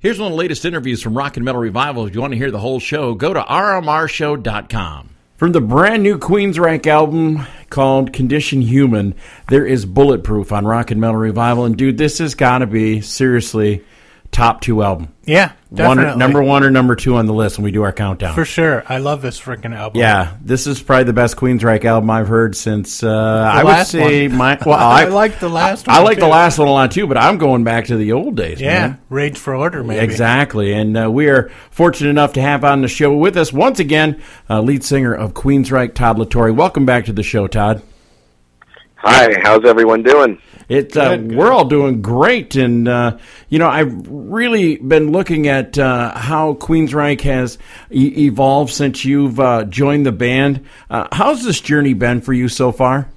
Here's one of the latest interviews from Rock and Metal Revival. If you want to hear the whole show, go to rmrshow.com. From the brand new Queensryche album called Condition Human, there is Bulletproof on Rock and Metal Revival. And, dude, this has got to be, seriously, top 2 album. Yeah, definitely. Number 1 or number 2 on the list when we do our countdown. For sure. I love this freaking album. Yeah, this is probably the best Queensryche album I've heard since, I would say, I like the last one. I like the last one a lot, too, but I'm going back to the old days, man. Rage for Order, maybe. Exactly, and we are fortunate enough to have on the show with us, once again, lead singer of Queensryche, Todd-LaTorre. Welcome back to the show, Todd. Hi, how's everyone doing? We're all doing great, and I've really been looking at how Queensryche has evolved since you've joined the band. How's this journey been for you so far?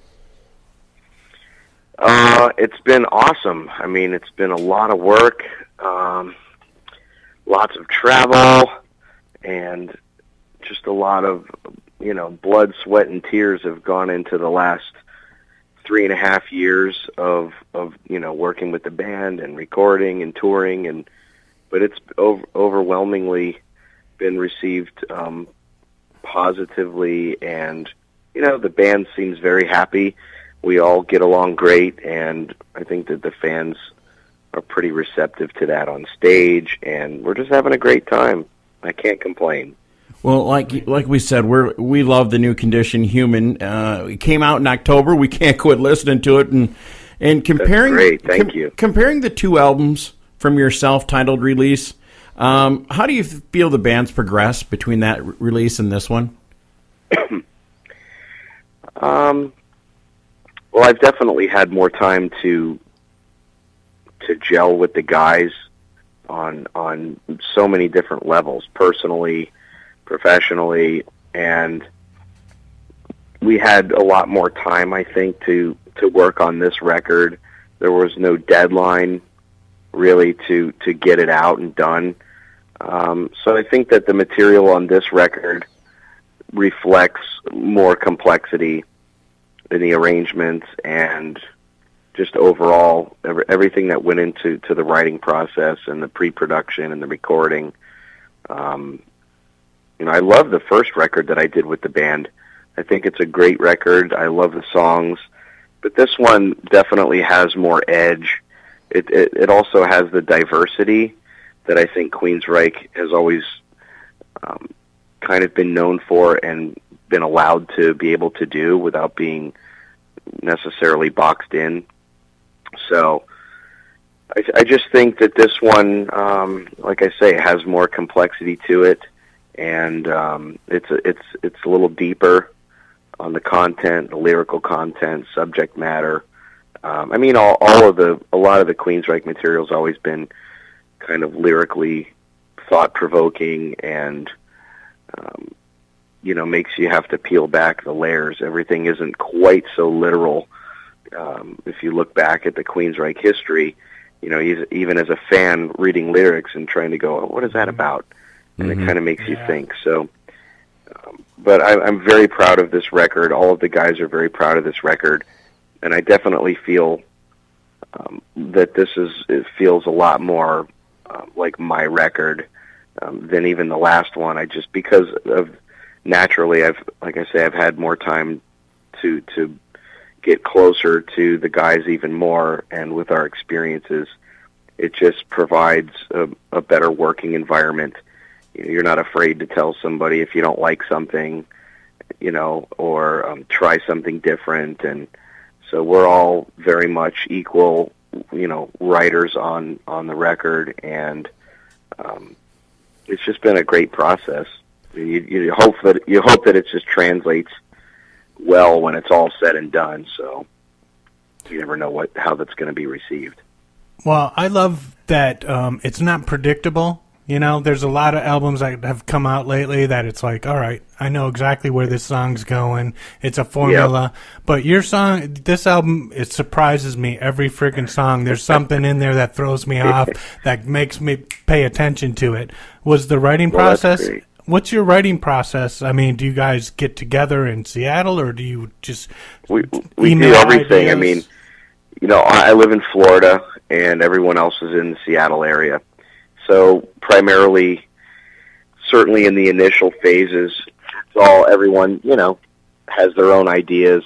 It's been awesome. I mean, it's been a lot of work, lots of travel, and just a lot of blood, sweat, and tears have gone into the last 3.5 years of working with the band and recording and touring, but it's overwhelmingly been received positively, and the band seems very happy. We all get along great, and I think that the fans are pretty receptive to that on stage, and we're just having a great time. I can't complain. Well, like we said, we love the new Condition Human. It came out in October. We can't quit listening to it. And comparing, that's great. Thank you. Comparing the 2 albums from your self-titled release, how do you feel the band's progressed between that release and this one? Well, I've definitely had more time to gel with the guys on so many different levels, personally, professionally, and we had a lot more time, I think, to work on this record. There was no deadline really to get it out and done. So I think that the material on this record reflects more complexity in the arrangements and just overall everything that went into the writing process and the pre-production and the recording. I love the first record that I did with the band. I think it's a great record. I love the songs, but this one definitely has more edge. It also has the diversity that I think Queensryche has always kind of been known for and been allowed to be able to do without being necessarily boxed in. So I just think that this one, like I say, has more complexity to it, and it's a little deeper on the content, the lyrical content, subject matter. A lot of the Queensryche material's always been kind of lyrically thought-provoking and makes you have to peel back the layers. Everything isn't quite so literal. If you look back at the Queensryche history, even as a fan reading lyrics and trying to go, what is that about? And it kind of makes you think. So, but I'm very proud of this record. All of the guys are very proud of this record, and I definitely feel that it feels a lot more like my record than even the last one. Because of naturally, I've had more time to get closer to the guys even more, and with our experiences, it just provides a better working environment. You're not afraid to tell somebody if you don't like something, or try something different, and so we're all very much equal, writers on the record, and it's just been a great process. You hope that it just translates well when it's all said and done. So you never know how that's going to be received. Well, I love that it's not predictable. There's a lot of albums that have come out lately that it's like, all right, I know exactly where this song's going. It's a formula. Yep. But this album, it surprises me every freaking song. There's something in there that throws me off, that makes me pay attention to it. Was the writing process? What's your writing process? Do you guys get together in Seattle, or do you just we do everything? Ideas? I live in Florida, and everyone else is in the Seattle area. so primarily, certainly in the initial phases, it's all everyone, has their own ideas.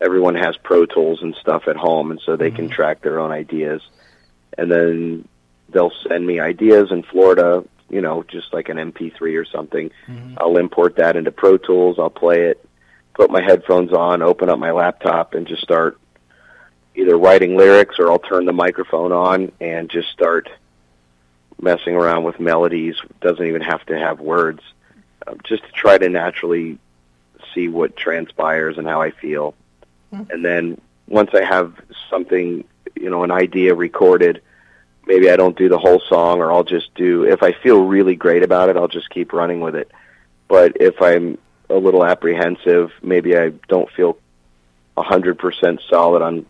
Everyone has Pro Tools and stuff at home, and so they can track their own ideas. And then they'll send me ideas in Florida, just like an MP3 or something. I'll import that into Pro Tools. I'll play it, put my headphones on, open up my laptop, and just start either writing lyrics, or I'll turn the microphone on and just start messing around with melodies. Doesn't even have to have words, just to try to naturally see what transpires and how I feel. And then once I have something, an idea recorded, maybe I don't do the whole song, or I'll just if I feel really great about it, I'll just keep running with it. But if I'm a little apprehensive, maybe I don't feel 100% solid on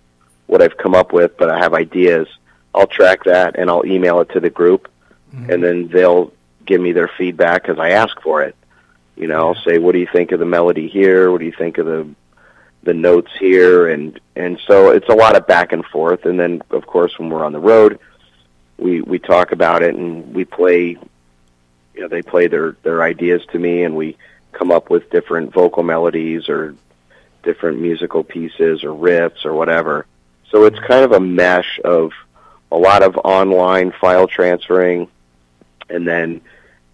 what I've come up with, but I have ideas, I'll track that and I'll email it to the group, and then they'll give me their feedback because I ask for it. I'll say, what do you think of the melody here? What do you think of the notes here? And so it's a lot of back and forth. And then, of course, when we're on the road, we talk about it, and we play, they play their ideas to me, and we come up with different vocal melodies or different musical pieces or riffs or whatever. So it's kind of a mesh of a lot of online file transferring, and then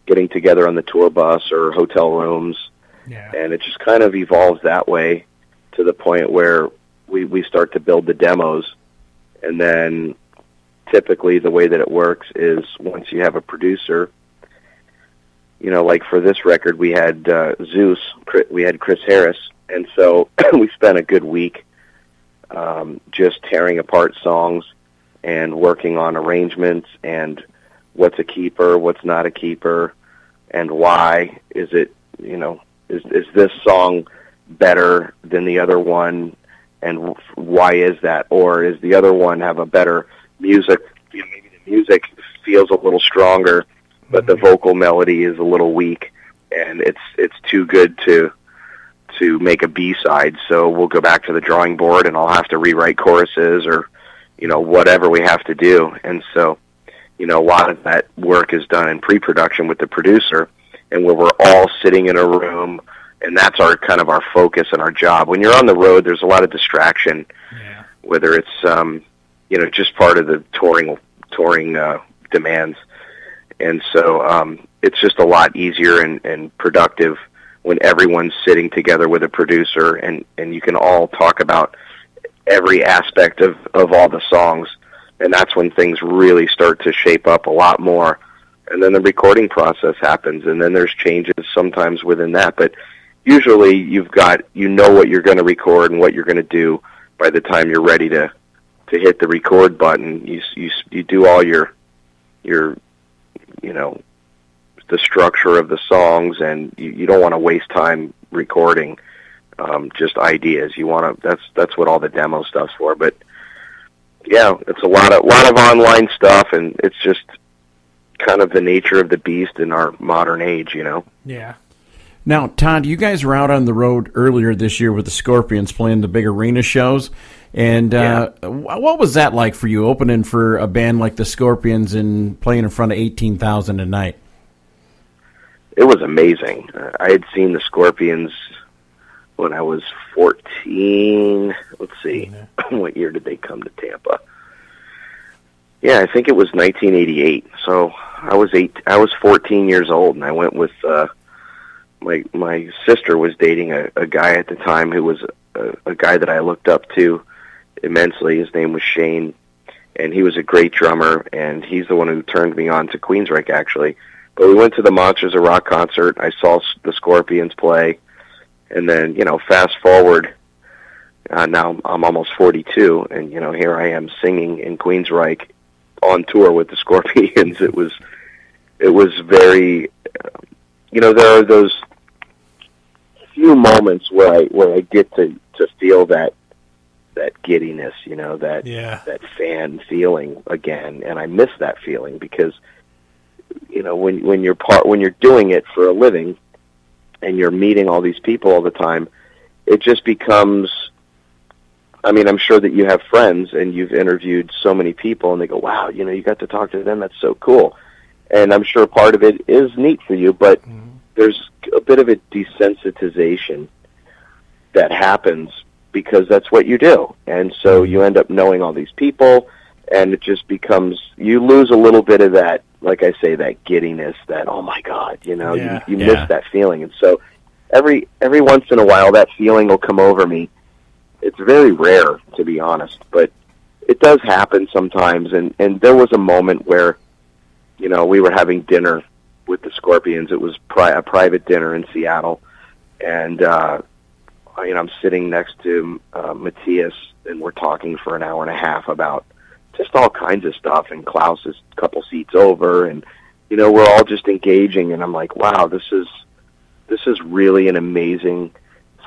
getting together on the tour bus or hotel rooms. And it just kind of evolves that way to the point where we start to build the demos. And then typically the way that it works is once you have a producer, like for this record, we had Zeus, we had Chris Harris, and so we spent a good week just tearing apart songs and working on arrangements and what's a keeper, what's not a keeper, and why. Is it, is this song better than the other one, and why is that? Or is the other one have a better music? Maybe the music feels a little stronger, but the vocal melody is a little weak, and it's too good to make a B-side. So we'll go back to the drawing board, and I'll have to rewrite choruses or whatever we have to do. And so a lot of that work is done in pre-production with the producer, and where we're all sitting in a room, and that's our kind of our focus and our job. When you're on the road, there's a lot of distraction, whether it's just part of the touring demands. And so it's just a lot easier and productive when everyone's sitting together with a producer, and you can all talk about every aspect of all the songs. And that's when things really start to shape up a lot more. And then the recording process happens, and then there's changes sometimes within that. But usually you've got, what you're going to record and what you're going to do by the time you're ready to hit the record button. You do all your the structure of the songs, and you don't want to waste time recording just ideas. You want to, that's what all the demo stuff's for. But yeah, it's a lot of online stuff, and it's just kind of the nature of the beast in our modern age, Yeah. Now, Todd, you guys were out on the road earlier this year with the Scorpions playing the big arena shows. And what was that like for you, opening for a band like the Scorpions and playing in front of 18,000 a night? It was amazing. I had seen the Scorpions when I was 14. Let's see, what year did they come to Tampa? Yeah, I think it was 1988. So I was 14 years old, and I went with my sister was dating a guy at the time who was a guy that I looked up to immensely. His name was Shane, and he was a great drummer, and he's the one who turned me on to Queensryche, actually. But we went to the Monsters of Rock concert. I saw the Scorpions play, and then, fast forward, now I'm almost 42, and, here I am singing in Queensryche on tour with the Scorpions. It was very, there are those few moments where I get to feel that giddiness, that fan feeling again, and I miss that feeling because, when you're doing it for a living and you're meeting all these people all the time, it just becomes, I'm sure that you have friends and you've interviewed so many people and they go, wow, you got to talk to them, that's so cool. and I'm sure part of it is neat for you, but there's a bit of a desensitization that happens because that's what you do. And so you end up knowing all these people, and it just becomes, you lose a little bit of that, like I say, that giddiness, that, oh my God, you miss that feeling. And so every once in a while that feeling will come over me. It's very rare, to be honest, but it does happen sometimes. And there was a moment where, we were having dinner with the Scorpions. It was a private dinner in Seattle, and I'm sitting next to Matthias, and we're talking for an hour and a half about just all kinds of stuff, and Klaus is a couple seats over, and we're all just engaging, and I'm like, wow, this is really an amazing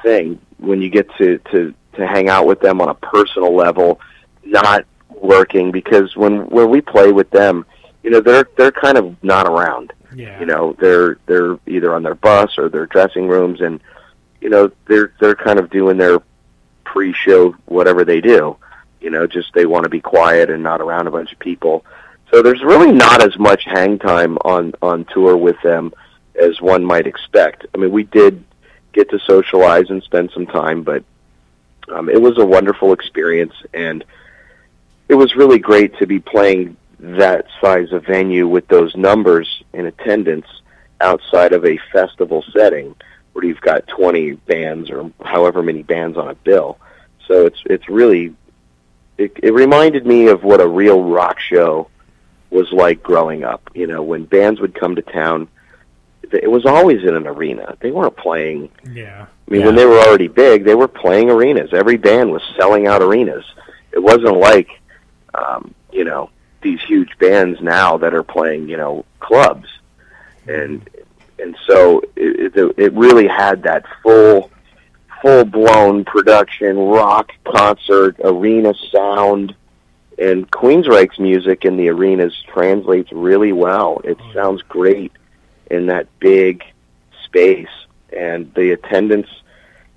thing when you get to hang out with them on a personal level, not working, because when we play with them, they're kind of not around. Yeah. They're either on their bus or their dressing rooms, and they're kind of doing their pre-show whatever they do. Just they want to be quiet and not around a bunch of people. So there's really not as much hang time on tour with them as one might expect. I mean, we did get to socialize and spend some time, but it was a wonderful experience, and it was really great to be playing that size of venue with those numbers in attendance outside of a festival setting where you've got 20 bands or however many bands on a bill. So it's really, it reminded me of what a real rock show was like growing up. When bands would come to town, it was always in an arena. They weren't playing. Yeah. I mean, when they were already big, they were playing arenas. Every band was selling out arenas. It wasn't like, these huge bands now that are playing, clubs. And so it really had that full-blown production, rock concert, arena sound. And Queensryche's music in the arenas translates really well. It sounds great in that big space. And the attendance,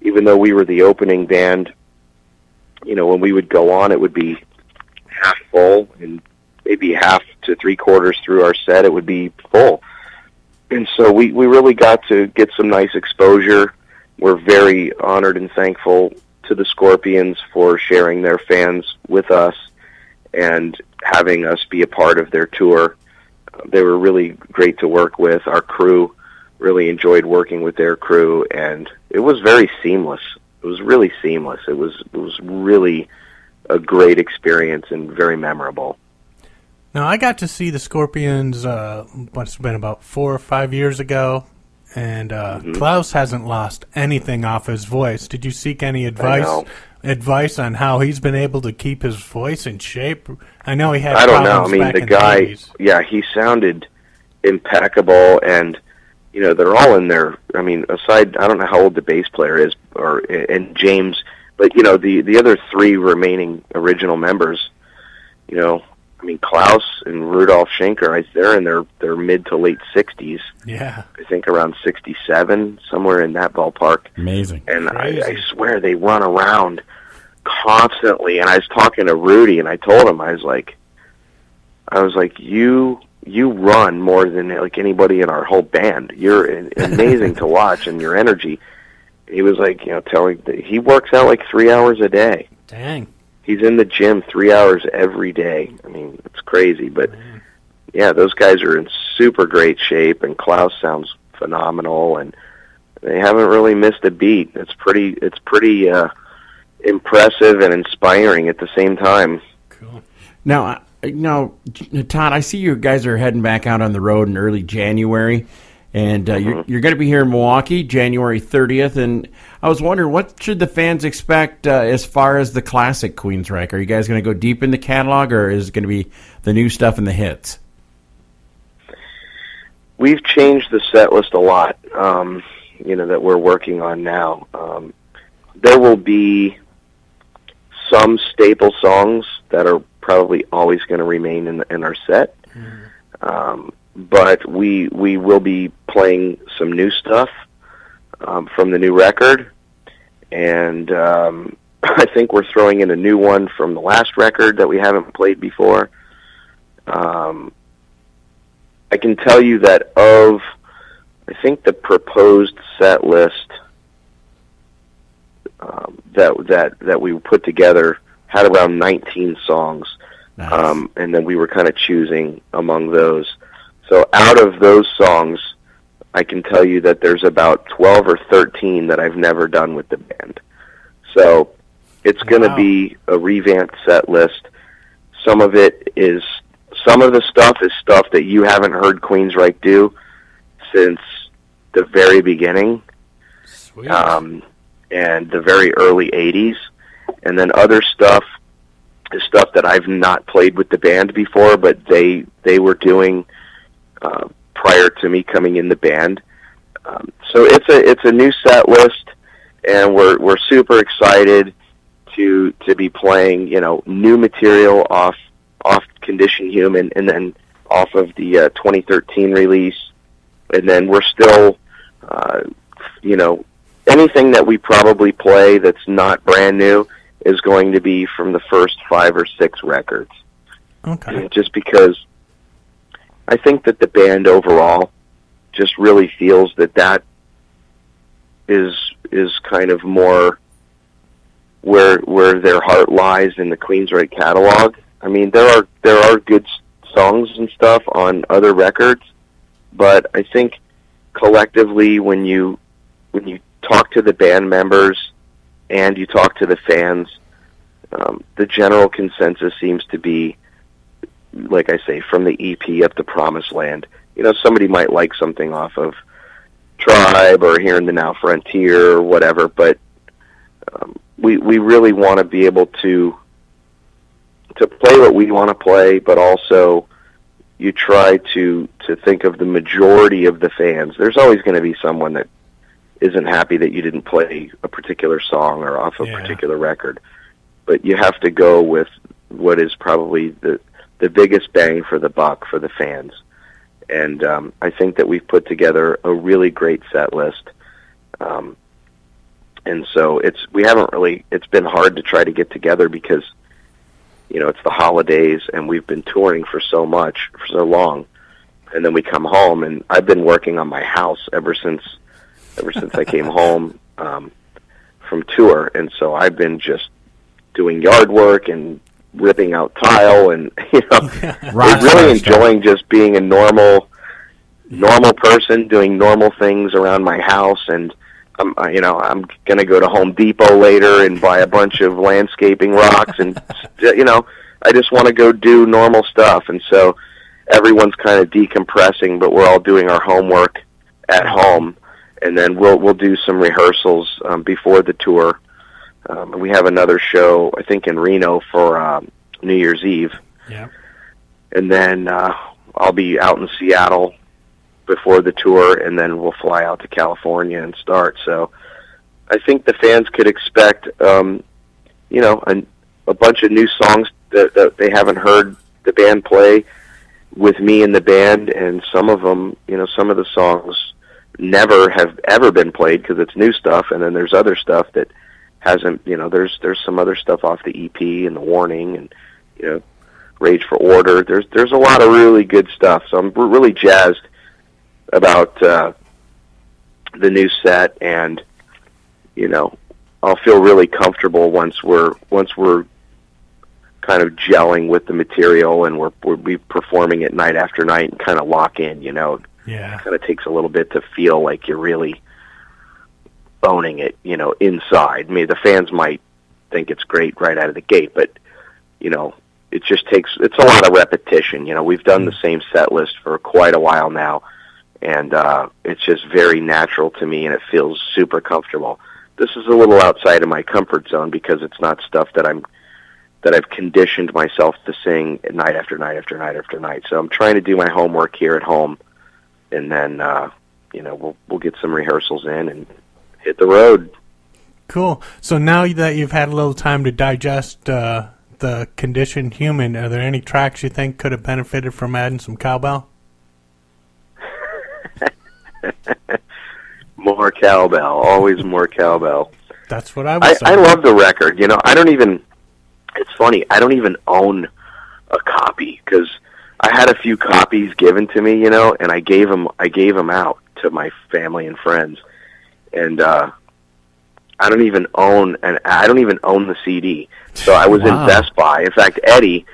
even though we were the opening band, when we would go on, it would be half full, and maybe half to three-quarters through our set, it would be full. And so we really got to get some nice exposure. We're very honored and thankful to the Scorpions for sharing their fans with us and having us be a part of their tour. They were really great to work with. Our crew really enjoyed working with their crew, and it was very seamless. It was really seamless. It was really a great experience and very memorable. Now, I got to see the Scorpions, what's been about 4 or 5 years ago, and Klaus hasn't lost anything off his voice. Did you seek any advice on how he's been able to keep his voice in shape? I know he had problems back in the 80s. Yeah, he sounded impeccable, and they're all in there. I mean, aside, I don't know how old the bass player is, and James, but the other 3 remaining original members, Klaus and Rudolf Schenker, they're in their mid to late 60s. Yeah. I think around 67, somewhere in that ballpark. Amazing. And I swear they run around constantly. And I was talking to Rudy, and I told him, I was like, you run more than like anybody in our whole band. You're amazing to watch, and your energy. He was like, telling he works out like 3 hours a day. Dang. He's in the gym 3 hours every day. I mean, it's crazy, but yeah, those guys are in super great shape, and Klaus sounds phenomenal, and they haven't really missed a beat. It's pretty impressive and inspiring at the same time. Cool. Now, Todd, I see you guys are heading back out on the road in early January. And you're going to be here in Milwaukee, January 30th. And I was wondering, what should the fans expect as far as the classic Queensryche? Are you guys going to go deep in the catalog, or is it going to be the new stuff and the hits? We've changed the set list a lot, that we're working on now. There will be some staple songs that are probably always going to remain in our set. But we will be playing some new stuff from the new record, and I think we're throwing in a new one from the last record that we haven't played before. I can tell you that of, I think the proposed set list that we put together had around 19 songs. Nice. And then we were kind of choosing among those. So out of those songs, I can tell you that there's about 12 or 13 that I've never done with the band. So it's going to be a revamped set list. Some of the stuff is stuff that you haven't heard Queensryche do since the very beginning. Sweet. And the very early 80s. And then other stuff is stuff that I've not played with the band before, but they were doing prior to me coming in the band. So it's a new set list, and we're super excited to be playing, new material off Condition Human, and then off of the 2013 release. And then we're still, anything that we probably play that's not brand new is going to be from the first 5 or 6 records. Okay. Just because I think that the band overall just really feels that is kind of more where their heart lies in the Queensryche catalog. I mean, there are good songs and stuff on other records, but I think collectively when you talk to the band members and you talk to the fans, the general consensus seems to be, like I say, from the EP up to Promised Land. Somebody might like something off of Tribe or Here in the Now Frontier or whatever, but we really want to be able to play what we want to play, but also you try to think of the majority of the fans. There's always going to be someone that isn't happy that you didn't play a particular song or off a particular record, but you have to go with what is probably the biggest bang for the buck for the fans. And I think that we've put together a really great set list. And so it's been hard to try to get together because, it's the holidays and we've been touring for so long. And then we come home, and I've been working on my house ever since I came home from tour. And so I've been just doing yard work and ripping out tile and, really enjoying just being a normal person doing normal things around my house. And I'm going to go to Home Depot later and buy a bunch of landscaping rocks, and I just want to go do normal stuff. And so everyone's kind of decompressing, but we're all doing our homework at home, and then we'll do some rehearsals before the tour. We have another show, I think, in Reno for New Year's Eve. Yeah. And then I'll be out in Seattle before the tour, and then we'll fly out to California and start. So I think the fans could expect, a bunch of new songs that they haven't heard the band play with me and the band, and some of them, some of the songs never have ever been played because it's new stuff, and then there's other stuff that hasn't, there's some other stuff off the EP and the Warning and, Rage for Order. There's a lot of really good stuff, so I'm really jazzed about the new set, and I'll feel really comfortable once we're kind of gelling with the material and we'll be performing it night after night and kind of lock in. It kind of takes a little bit to feel like you're really owning it, inside. I mean, the fans might think it's great right out of the gate, but it just it's a lot of repetition. We've done the same set list for quite a while now, and it's just very natural to me, and it feels super comfortable. This is a little outside of my comfort zone because it's not stuff that I've conditioned myself to sing night after night after night after night. So I'm trying to do my homework here at home, and then we'll get some rehearsals in and hit the road. Cool. So now that you've had a little time to digest the Conditioned Human, are there any tracks you think could have benefited from adding some cowbell? More cowbell, always more cowbell. That's what I was saying. I love the record. It's funny, I don't even own a copy because I had a few copies given to me, you know, and I gave them out to my family and friends. And I don't even own the CD. So I was in Best Buy. In fact, Eddie,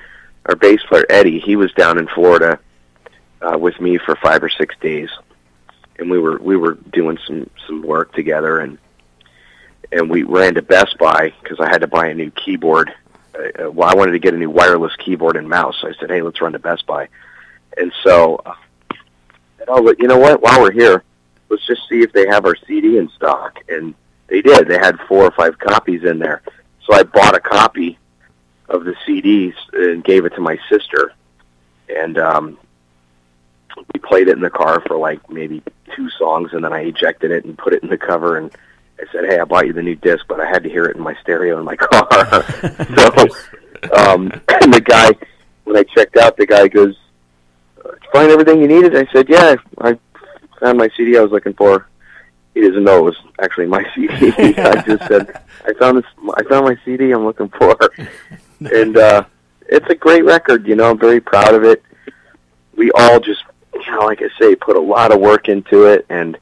our bass player Eddie, he was down in Florida with me for 5 or 6 days, and we were doing some work together, and we ran to Best Buy because I had to buy a new keyboard. Well, I wanted to get a new wireless keyboard and mouse. So I said, "Hey, let's run to Best Buy." And so, you know what? While we're here, let's just see if they have our CD in stock. And they did. They had 4 or 5 copies in there. So I bought a copy of the CDs and gave it to my sister. And we played it in the car for like maybe 2 songs, and then I ejected it and put it in the cover. And I said, "Hey, I bought you the new disc, but I had to hear it in my stereo in my car." So, and the guy, when I checked out, the guy goes, "Did you find everything you needed?" I said, "Yeah, I found my CD I was looking for." He doesn't know it was actually my CD. I just said, I found my CD I'm looking for." And it's a great record, you know. I'm very proud of it. We all just, you know, like I say, put a lot of work into it, and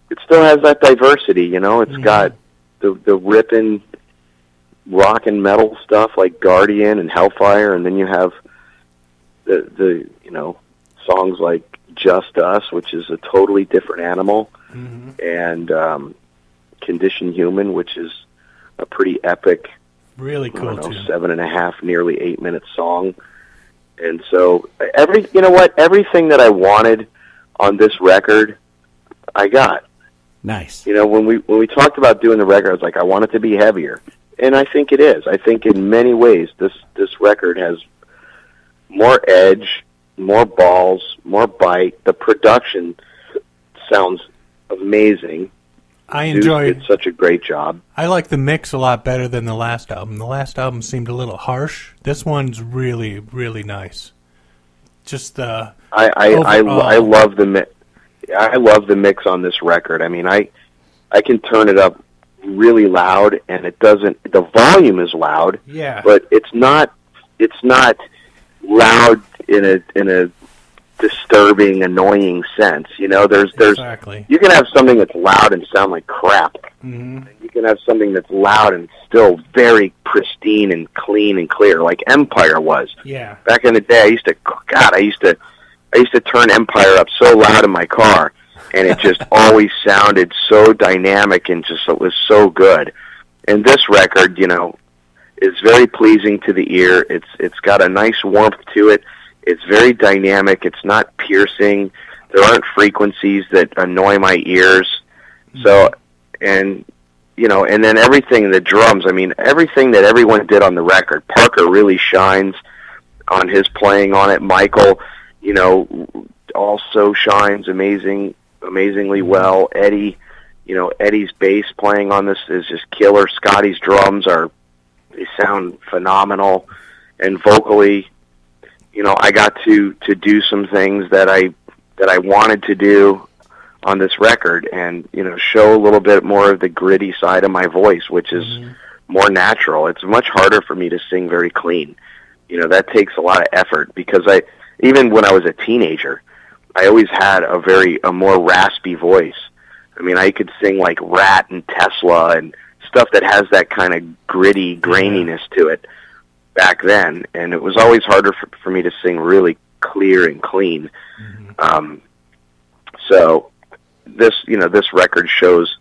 it still has that diversity, you know. It's got the ripping rock and metal stuff like Guardian and Hellfire, and then you have the you know, songs like Just Us, which is a totally different animal, and Condition Human, which is a pretty epic, really cool, 7.5, nearly 8-minute song. And so you know what, everything that I wanted on this record, I got. Nice. You know, when we talked about doing the record, I was like, I want it to be heavier, and I think it is. I think in many ways this record has more edge, more balls, more bite. The production sounds amazing. I enjoy. Did such a great job. I like the mix a lot better than the last album. The last album seemed a little harsh. This one's really, really nice. Just the I love the mix. I love the mix on this record. I mean, I can turn it up really loud, and it doesn't. The volume is loud, but it's not loud in a disturbing, annoying sense. You know, there's exactly. You can have something that's loud and sound like crap. And you can have something that's loud and still very pristine and clean and clear, like Empire was. Yeah. Back in the day, I used to turn Empire up so loud in my car, and it just always sounded so dynamic and just it was so good. And this record, you know, is very pleasing to the ear. It's got a nice warmth to it. It's very dynamic. It's not piercing. There aren't frequencies that annoy my ears. So, and you know, and then everything, the drums. I mean, everything that everyone did on the record. Parker really shines on his playing on it. Michael, you know, also shines amazingly well. Eddie, you know, Eddie's bass playing on this is just killer. Scotty's drums they sound phenomenal, and vocally, you know, I got to do some things that I wanted to do on this record, and you know, show a little bit more of the gritty side of my voice, which is more natural. It's much harder for me to sing very clean. You know, that takes a lot of effort because even when I was a teenager, I always had a more raspy voice. I mean, I could sing like Rat and Tesla and stuff that has that kind of gritty graininess to it back then, and it was always harder for me to sing really clear and clean. So this record shows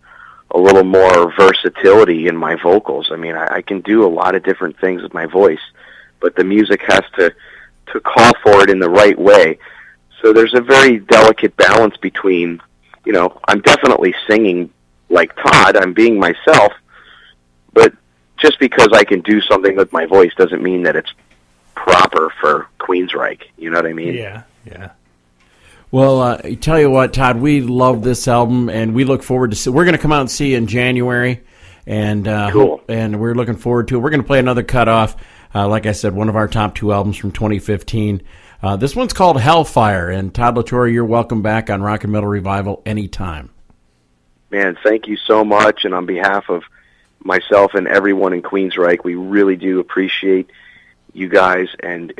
a little more versatility in my vocals. I mean, I can do a lot of different things with my voice, but the music has to call for it in the right way. So there's a very delicate balance between, you know, I'm definitely singing like Todd, I'm being myself, but just because I can do something with my voice doesn't mean that it's proper for Queensryche. You know what I mean? Yeah. Well, I tell you what, Todd, we love this album, and we look forward to we're going to come out and see you in January, and cool. And we're looking forward to it. We're going to play another cutoff. Like I said, one of our top 2 albums from 2015. This one's called Hellfire, and Todd-LaTorre, you're welcome back on Rock and Metal Revival anytime. Man, thank you so much, and on behalf of myself and everyone in Queensryche, we really do appreciate you guys, and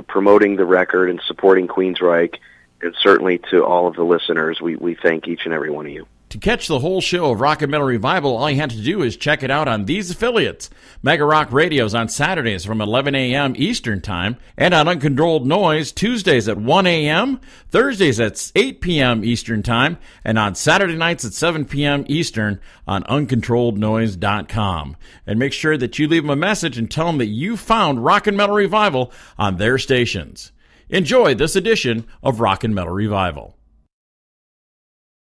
promoting the record and supporting Queensryche, and certainly to all of the listeners, we thank each and every one of you. To catch the whole show of Rock and Metal Revival, all you have to do is check it out on these affiliates. Mega Rock Radio's on Saturdays from 11 a.m. Eastern Time, and on Uncontrolled Noise Tuesdays at 1 a.m., Thursdays at 8 p.m. Eastern Time, and on Saturday nights at 7 p.m. Eastern on UncontrolledNoise.com. And make sure that you leave them a message and tell them that you found Rock and Metal Revival on their stations. Enjoy this edition of Rock and Metal Revival.